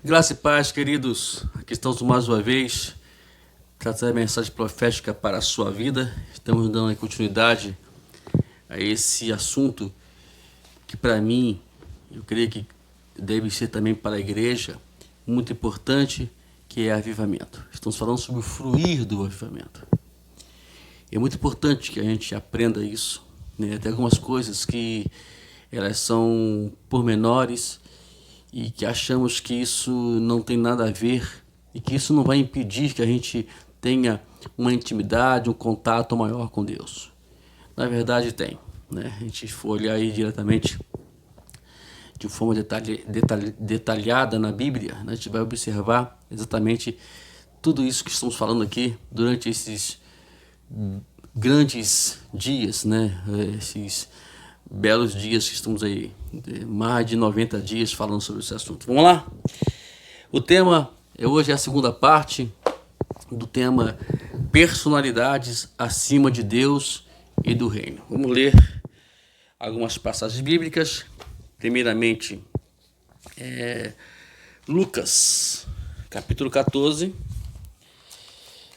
Graça e paz, queridos. Aqui estamos mais uma vez trazendo a mensagem profética para a sua vida. Estamos dando continuidade a esse assunto que, para mim, eu creio que deve ser também para a igreja muito importante, que é avivamento. Estamos falando sobre o fruir do avivamento. É muito importante que a gente aprenda isso, né? Tem algumas coisas que elas são pormenores e que achamos que isso não tem nada a ver e que isso não vai impedir que a gente tenha uma intimidade, um contato maior com Deus. Na verdade tem, né? A gente for olhar aí diretamente de forma detalhada na Bíblia, né? A gente vai observar exatamente tudo isso que estamos falando aqui durante esses grandes dias, né? Esses belos dias que estamos aí, mais de 90 dias falando sobre esse assunto. Vamos lá? O tema hoje é a segunda parte do tema personalidades acima de Deus e do reino. Vamos ler algumas passagens bíblicas. Primeiramente, Lucas, capítulo 14.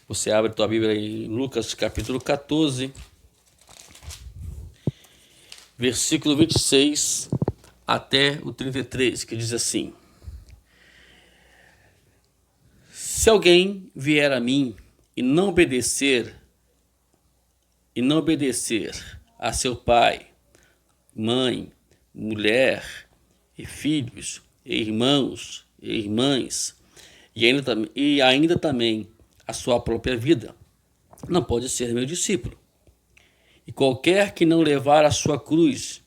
Você abre a tua Bíblia em Lucas, capítulo 14, versículo 26 até o 33, que diz assim: Se alguém vier a mim e não obedecer a seu pai, mãe, mulher, e filhos, e irmãos, e irmãs, e ainda também a sua própria vida, não pode ser meu discípulo. E qualquer que não levar a sua cruz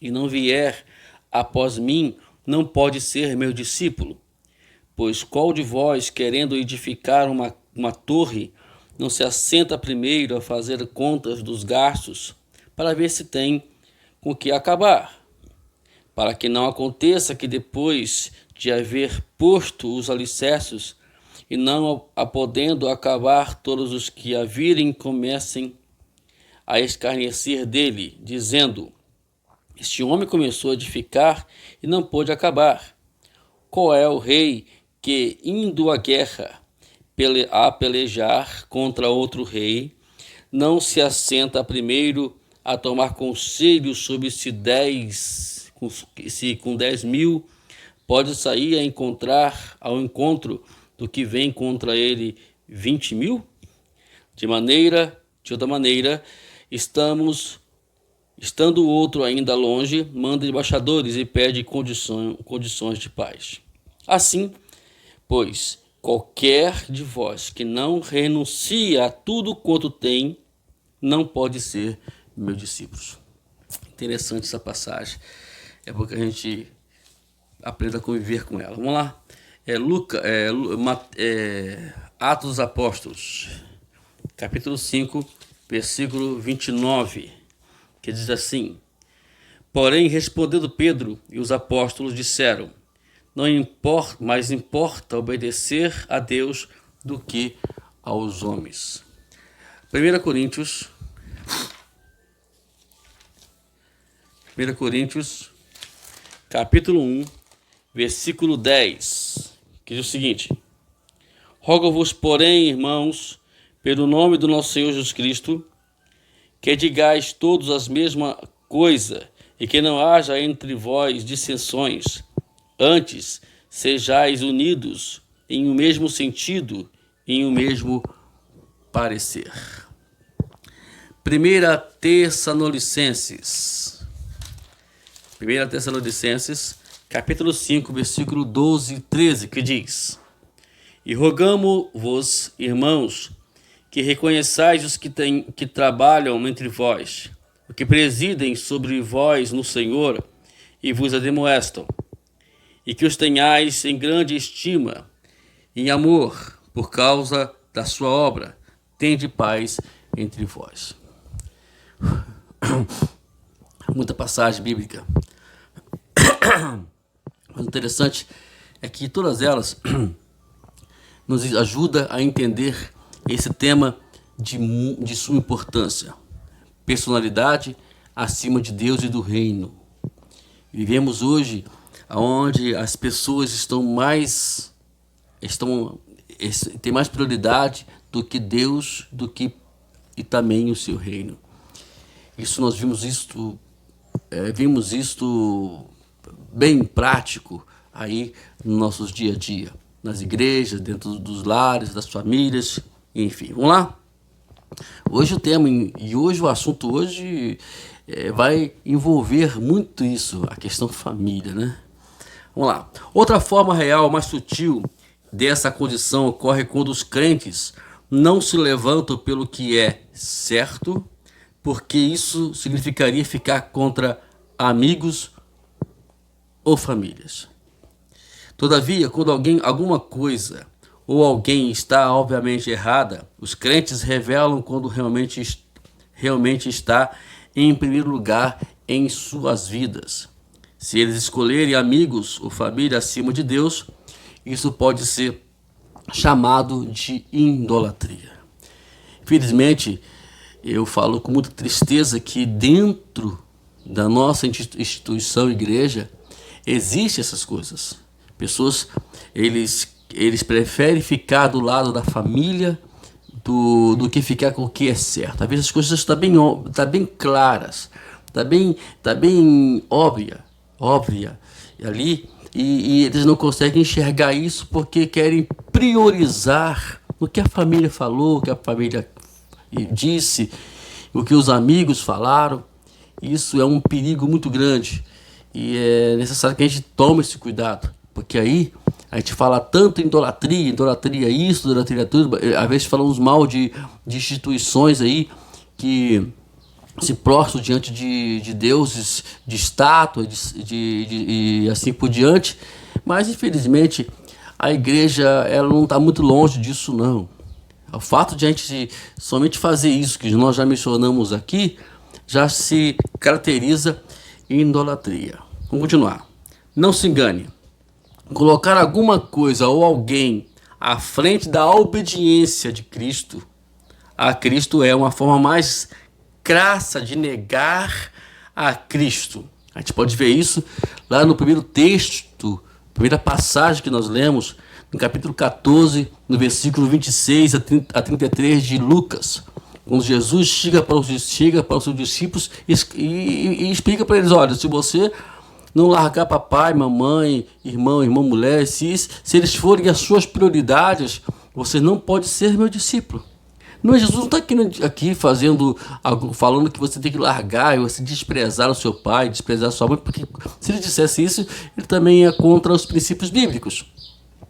e não vier após mim, não pode ser meu discípulo. Pois qual de vós, querendo edificar uma torre, não se assenta primeiro a fazer contas dos gastos, para ver se tem com que acabar? Para que não aconteça que depois de haver posto os alicerces, e não a podendo acabar, todos os que a virem comecem a escarnecer dele, dizendo: Este homem começou a edificar e não pôde acabar. Qual é o rei que, indo à guerra a pelejar contra outro rei, não se assenta primeiro a tomar conselho sobre se com 10.000 pode sair ao encontro do que vem contra ele 20.000? De outra maneira, estando o outro ainda longe, manda embaixadores e pede condições de paz. Assim, pois, qualquer de vós que não renuncia a tudo quanto tem, não pode ser meu discípulo. Interessante essa passagem. É porque a gente aprenda a conviver com ela. Vamos lá. Atos dos Apóstolos, capítulo 5, versículo 29, que diz assim: Porém, respondendo Pedro e os apóstolos, disseram: mais importa obedecer a Deus do que aos homens. 1 Coríntios, capítulo 1, versículo 10, que diz o seguinte: Rogo-vos, porém, irmãos, pelo nome do nosso Senhor Jesus Cristo, que digais todos a mesma coisa, e que não haja entre vós dissensões. Antes, sejais unidos em um mesmo sentido, em um mesmo parecer. 1 Tessalonicenses, capítulo 5, versículo 12 e 13, que diz: E rogamo-vos, irmãos, que reconheçais os que trabalham entre vós, os que presidem sobre vós no Senhor e vos admoestam, e que os tenhais em grande estima, em amor, por causa da sua obra. Tende paz entre vós. Muita passagem bíblica. Mas o interessante é que todas elas nos ajudam a entender esse tema de suma importância. Personalidade acima de Deus e do reino. Vivemos hoje onde as pessoas têm mais prioridade do que Deus, e também o seu reino. Isso nós vimos isto bem prático aí nos nossos dia a dia, nas igrejas, dentro dos lares, das famílias, enfim. Vamos lá? Hoje o tema e hoje o assunto vai envolver muito isso, a questão família, né? Vamos lá. Outra forma real, mais sutil dessa condição ocorre quando os crentes não se levantam pelo que é certo, porque isso significaria ficar contra amigos ou famílias. Todavia, quando alguma coisa ou alguém está obviamente errada, os crentes revelam quando realmente está em primeiro lugar em suas vidas. Se eles escolherem amigos ou família acima de Deus, isso pode ser chamado de idolatria. Infelizmente, eu falo com muita tristeza que dentro da nossa instituição igreja existem essas coisas. Pessoas, eles preferem ficar do lado da família do que ficar com o que é certo. Às vezes as coisas estão bem claras, está bem óbvia ali, e eles não conseguem enxergar isso porque querem priorizar o que a família falou, o que a família disse, o que os amigos falaram. Isso é um perigo muito grande e é necessário que a gente tome esse cuidado, porque aí a gente fala tanto em idolatria isso, idolatria tudo. Às vezes falamos mal de instituições aí que se prostram diante de deuses, de estátuas, e assim por diante. Mas infelizmente a igreja ela não está muito longe disso, não. O fato de a gente somente fazer isso, que nós já mencionamos aqui, já se caracteriza em idolatria. Vamos continuar. Não se engane. Colocar alguma coisa ou alguém à frente da obediência de Cristo a Cristo é uma forma mais crassa de negar a Cristo. A gente pode ver isso lá no primeiro texto, primeira passagem que nós lemos, no capítulo 14, no versículo 26 a 33 de Lucas, quando Jesus chega para os seus discípulos e explica para eles: olha, se você não largar papai, mamãe, irmã, mulher, se eles forem as suas prioridades, você não pode ser meu discípulo. Não, Jesus não está aqui falando que você tem que largar e você desprezar o seu pai, desprezar a sua mãe, porque se ele dissesse isso, ele também é contra os princípios bíblicos.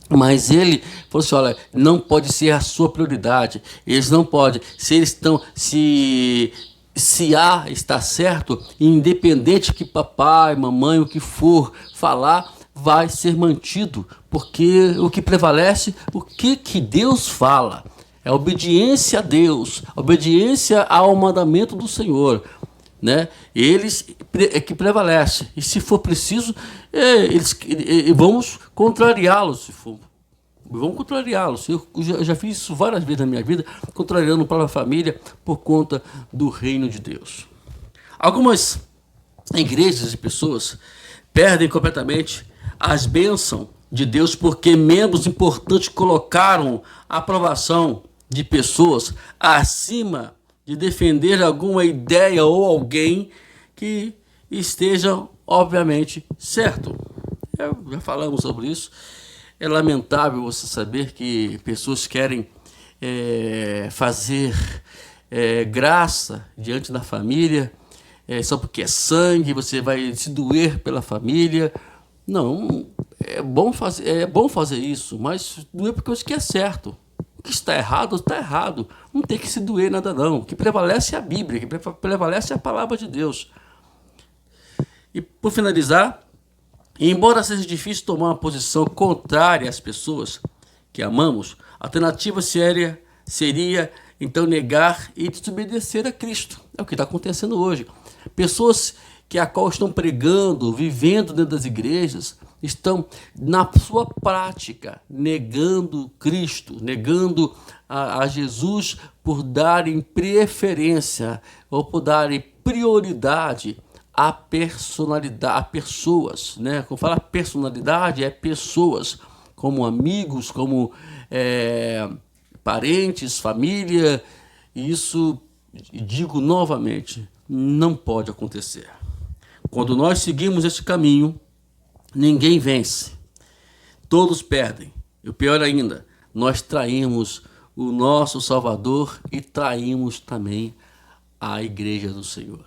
Mas ele falou assim: olha, não pode ser a sua prioridade. Eles não podem. Se eles estão. Se A está certo, independente que papai, mamãe, o que for falar, vai ser mantido. Porque o que prevalece, o que Deus fala, é a obediência a Deus, a obediência ao mandamento do Senhor, né? Eles é que prevalece. E se for preciso, vamos contrariá-los, se for. Vamos contrariá-los. Eu já fiz isso várias vezes na minha vida, contrariando para a família por conta do reino de Deus. Algumas igrejas e pessoas perdem completamente as bênçãos de Deus porque membros importantes colocaram a aprovação de pessoas acima de defender alguma ideia ou alguém que esteja obviamente certo. Já falamos sobre isso. É lamentável você saber que pessoas querem fazer graça diante da família, só porque é sangue, você vai se doer pela família. Não, é bom fazer isso, mas doer porque você quer certo. O que está errado, está errado. Não tem que se doer nada não. O que prevalece é a Bíblia, o que prevalece é a palavra de Deus. E por finalizar, embora seja difícil tomar uma posição contrária às pessoas que amamos, a alternativa seria então negar e desobedecer a Cristo. É o que está acontecendo hoje. Pessoas a qual estão pregando, vivendo dentro das igrejas, estão na sua prática negando Cristo, negando a Jesus por darem preferência ou por darem prioridade a personalidade, a pessoas, né? Quando fala personalidade, é pessoas, como amigos, como parentes, família. Isso, digo novamente, não pode acontecer. Quando nós seguimos esse caminho, ninguém vence, todos perdem. E o pior ainda, nós traímos o nosso Salvador e traímos também a igreja do Senhor.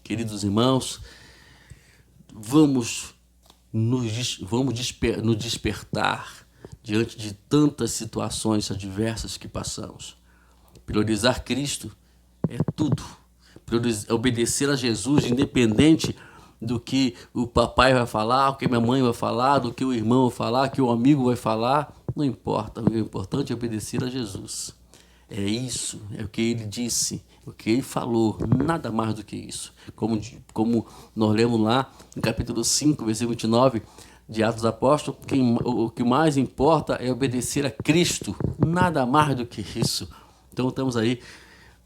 Queridos irmãos, vamos nos despertar diante de tantas situações adversas que passamos. Priorizar Cristo é tudo. Obedecer a Jesus, independente do que o papai vai falar, o que minha mãe vai falar, do que o irmão vai falar, o que o amigo vai falar, não importa. O importante é obedecer a Jesus. É isso, é o que ele disse, o que ele falou, nada mais do que isso. Como nós lemos lá no capítulo 5, versículo 29 de Atos dos Apóstolos, o que mais importa é obedecer a Cristo, nada mais do que isso. Então temos aí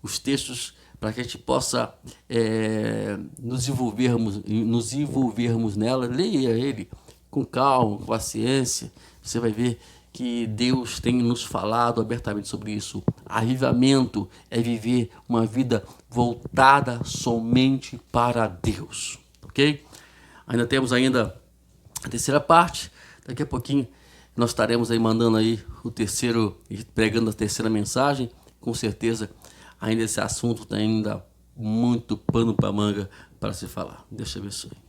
os textos para que a gente possa nos envolvermos nela. Leia ele com calma, com paciência, você vai ver que Deus tem nos falado abertamente sobre isso. Avivamento é viver uma vida voltada somente para Deus, ok? Ainda temos a terceira parte. Daqui a pouquinho nós estaremos aí mandando aí pregando a terceira mensagem. Com certeza ainda esse assunto tem ainda muito pano para manga para se falar. Deus te abençoe.